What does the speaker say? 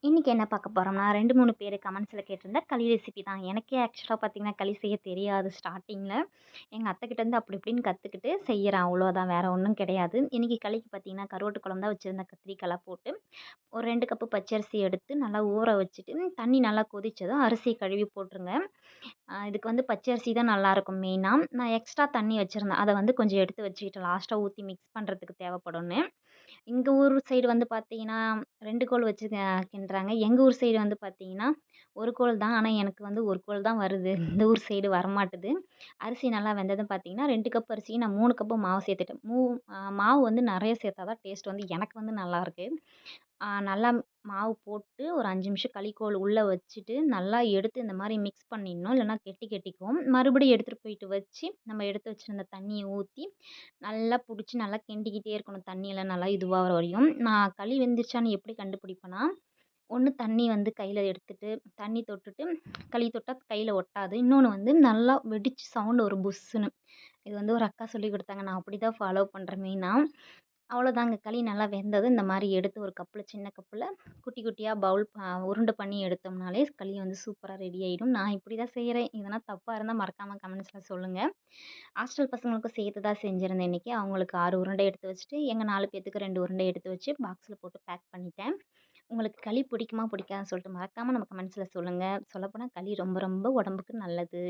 இன்னைக்கு என்ன பார்க்க போறோம்னா, 2, 3 பேரு கமெண்ட்ஸ்ல கேட்டிருந்த களி ரெசிபி தான். எனக்கே ஆக்சுவலா பார்த்தீங்கன்னா, களி செய்ய தெரியாது ஸ்டார்ட்டிங்ல. எங்க அத்தைக்கிட்டேருந்து அப்படி இப்படின்னு கத்துக்கிட்டு செய்யறேன் அவ்வளோதான். வேற ஒண்ணும் கிடையாது. இன்னைக்கு களிக்கு பார்த்தீங்கன்னா, கருவாட்டு குழம்பு தான் வச்சிருந்தேன் கத்திரிக்காய்லாம் போட்டு. ஒரு 2 கப்பு பச்சரிசி எடுத்து நல்லா ஊற வச்சுட்டு, தண்ணி நல்லா கொதிச்சதும் அரிசிய கழுவி போட்டுருங்க. இதுக்கு வந்து பச்சரிசி தான் நல்லாயிருக்கும் மெயினா. நான் எக்ஸ்ட்ரா தண்ணி வச்சிருந்தேன். அத வந்து கொஞ்சம் எடுத்து வச்சுக்கிட்டேன். லாஸ்ட்டா ஊத்தி மிக்ஸ் பண்றதுக்கு தேவைப்படும்னு. எங்க ஊர் சைடு வந்து பார்த்தீங்கன்னா, 2 கோல் வச்சு கிண்டுறாங்க. எங்க ஊர் சைடு வந்து பார்த்தீங்கன்னா, 1 கோல் தான். ஆனா, எனக்கு வந்து 1 கோல் தான் வருது. இந்த ஊர் சைடு வரமாட்டுது. அரிசி நல்லா வெந்ததும் பார்த்தீங்கன்னா, 2 கப் அரிசிக்கு நான் 3 கப்பு மாவு சேர்த்துட்டேன். மாவு வந்து நெறைய சேர்த்தா தான் டேஸ்ட் வந்து எனக்கு வந்து நல்லாயிருக்கு. நல்லா மாவு போட்டு ஒரு 5 நிமிஷம் களிக்கோல் உள்ள வச்சுட்டு, நல்லா எடுத்து இந்த மாரி மிக்ஸ் பண்ணிடணும். இல்லன்னா கெட்டிக்கும். மறுபடியும் எடுத்துட்டு போயிட்டு வச்சு, நம்ம எடுத்து வச்சிருந்த தண்ணிய ஊத்தி, நல்லா புடிச்சு நல்லா கிண்டிக்கிட்டே இருக்கணும். தண்ணியெல்லாம் நல்லா இதுவாகுற வரையும். நான் களி வெந்துருச்சான்னு எப்படி கண்டுபிடிப்பேன்னா, ஒண்ணு தண்ணி வந்து கையில எடுத்துட்டு, தண்ணி தொட்டுட்டு, களி தொட்டா கையில ஒட்டாது. இன்னொன்னு வந்து நல்லா வெடிச்சு சவுண்ட் வரும் புஸ்ஸுன்னு. இது வந்து ஒரு அக்கா சொல்லிக் குடுத்தாங்க. நான் அப்படிதான் ஃபாலோ பண்றேன் மெயினா. அவ்வளோதாங்க. களி நல்லா வெந்ததும் இந்த மாரி எடுத்து ஒரு கப்புல சின்ன கப்புல குட்டி குட்டியா பவுல் உருண்டை பண்ணி எடுத்தோம்னாலே களி வந்து சூப்பரா ரெடி ஆயிடும். நான் இப்படி தான் செய்றேன். எதனா தப்பா இருந்தா மறக்காம கமெண்ட்ஸ்ல சொல்லுங்க. ஹாஸ்டல் பசங்களுக்கும் சேர்த்து தான் செஞ்சிருந்தேன் இன்னைக்கு. அவங்களுக்கு 6 உருண்டை எடுத்து வச்சுட்டு, எங்க 4 பேத்துக்கு 2 உருண்டை எடுத்து வச்சு பாக்ஸ்ல போட்டு பேக் பண்ணிட்டேன். உங்களுக்கு களி பிடிக்குமா? பிடிக்காதான்னு சொல்லிட்டு மறக்காம நம்ம கமெண்ட்ஸ்ல சொல்லுங்க. சொல்லப்போனா களி ரொம்ப ரொம்ப உடம்புக்கு நல்லது.